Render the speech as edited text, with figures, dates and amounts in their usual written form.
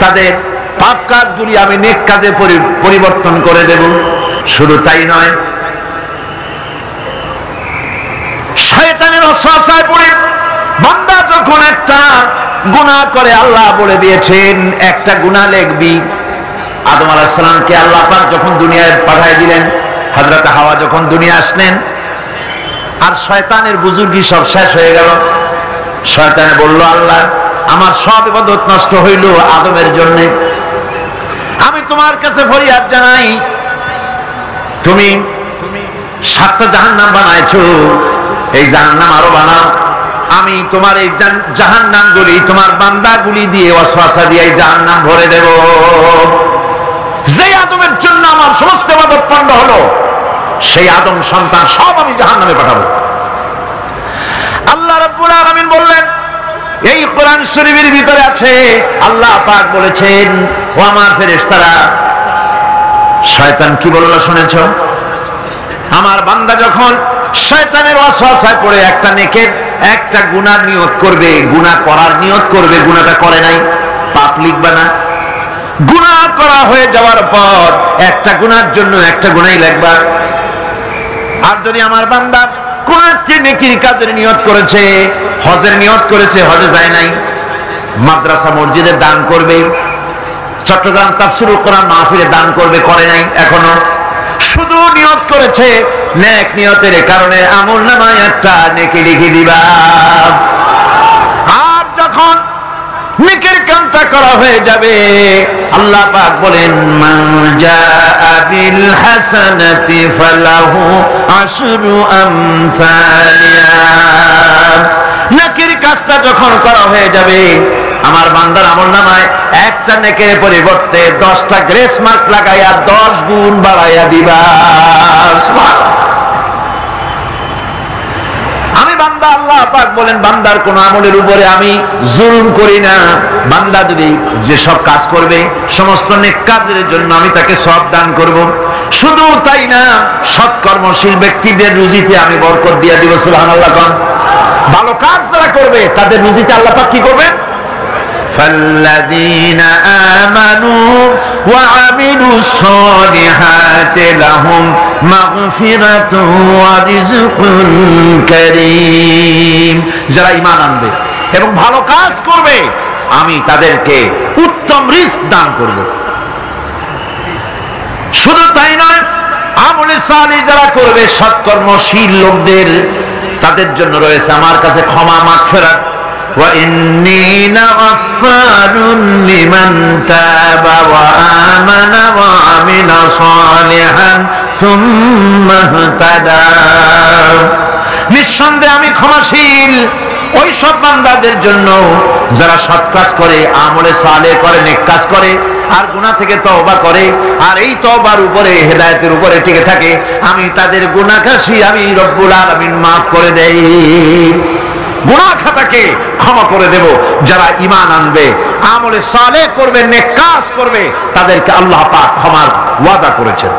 তাদের পাপ কাজগুলি আমি নেক কাজে পরিবর্তন করে দেব। শুধু তাই নয়, শয়তানের ওয়াসওয়াসায় পড়ে বান্দা যখন একটা গুনাহ করে, আল্লাহ বলে দিয়েছেন একটা গুনাহ লিখবি। আদম আলাইহিস সালামকে আল্লাহ পাক যখন দুনিয়ায় পাঠিয়ে দিলেন, হযরত হাওয়া যখন দুনিয়া আসলেন, আর শয়তানের বুজুর্গি সব শেষ হয়ে গেল। শয়তান বলল, আল্লাহ আমার সব ইবাদত নষ্ট হইল আদমের জন্য, আমি তোমার কাছে ফরিয়াদ জানাই, তুমি 7টা জাহান্নাম বানাইছো, এই জাহান্নাম আরো বানাও, আমি তোমার এই জাহান্নামগুলি তোমার বান্দাগুলি দিয়ে ওয়াসওয়াসা দিয়ে এই জাহান্নাম ভরে দেব। যে আদমের জন্য আমার সমস্ত ইবাদত পণ্ড হলো, সেই আদম সন্তান সব আমি জাহান্নামে পাঠাবো। আল্লাহ রাব্বুল আলামিন বললেন, এই কোরআন শরীফের ভিতরে আছে, আল্লাহ পাক বলেছেন, ও আমার ফেরেশতারা, শয়তান কি বলল শুনেছো? আমার বান্দা যখন শয়তানের ওয়াসওয়াসায় পড়ে একটা নেকের একটা গুনাহ নিয়ত করবে, গুনাহ করার নিয়ত করবে, গুনাহটা করে নাই, পাপ লিখবে না। গুনাহ করা হয়ে যাওয়ার পর একটা গুনাহের জন্য একটা গুনাহই লিখবা। আর যদি আমার বান্দা কোন একটি নেকির কাজের নিয়ত করেছে, হজের নিয়ত করেছে, হজে যায় নাই, মাদ্রাসা মসজিদে দান করবে, চট্টগ্রাম তাফসীরুল কোরআন মাহফিলে দান করবে, করে নাই এখনো, শুধু নিয়ত করেছে, নেক নিয়তের কারণে আমলনামায় একটা নেকি লিখে দিবা। আর যখন নেকির কামটা করা হয়ে যাবে, আল্লাহ পাক বলেন, মান জাআ বিল হাসানাতি ফালাহু আশরু আমসালিহা। নেকির কাজটা যখন করা হয়ে যাবে, আমার বান্দার আমলনামায় একটা নেকের পরিবর্তে 10টা গ্রেস মার্ক লাগাইয়া 10 গুণ বাড়াইয়া দিবা। আমি বান্দা, আল্লাহ পাক বলেন, বান্দার কোন আমলের উপরে আমি জুলুম করি না। বান্দা যদি যে সব কাজ করবে, সমস্ত নেক কাজের জন্য আমি তাকে সওয়াব দান করব। শুধু তাই না, সৎকর্মশীল ব্যক্তিদের রুজিতে আমি বরকত দিয়ে দিব। সুবহানাল্লাহ। ভালো কাজ যারা করবে তাদের রুজিতে আল্লাহ পাক কি করবেন? فالذين آمنوا وعملوا الصالحات لهم مغفرة ورزق كريم। যারা ঈমান আনবে এবং ভালো কাজ করবে, আমি তাদেরকে উত্তম রিজক দান করব। শুধু তাই নয়, আমলে সালিহ যারা করবে, সৎকর্মশীল লোকদের, তাদের জন্য রয়েছে আমার কাছে ক্ষমা, মাগফিরাত। وإني لغفار لمن تاب وآمن وعمل صالحا ثم اهتدى। নিঃসন্দেহে আমি ক্ষমাশীল ওই সব বান্দাদের জন্য যারা সৎ কাজ করে, আমলে সালেহ করে, নেক কাজ করে, আর গুনাহ থেকে তওবা করে, আর এই তওবার উপরে, হেদায়েতের উপরে টিকে থাকে। আমি তাদের গুনাহ খাসি আমি রব্বুল আলামিন মাফ করে দেই, গুনাহ খাতাকে ক্ষমা করে দেব। যারা ঈমান আনবে, আমলে সালেহ করবে, নেক কাজ করবে, তাদেরকে আল্লাহ পাক ক্ষমার ওয়াদা করেছেন।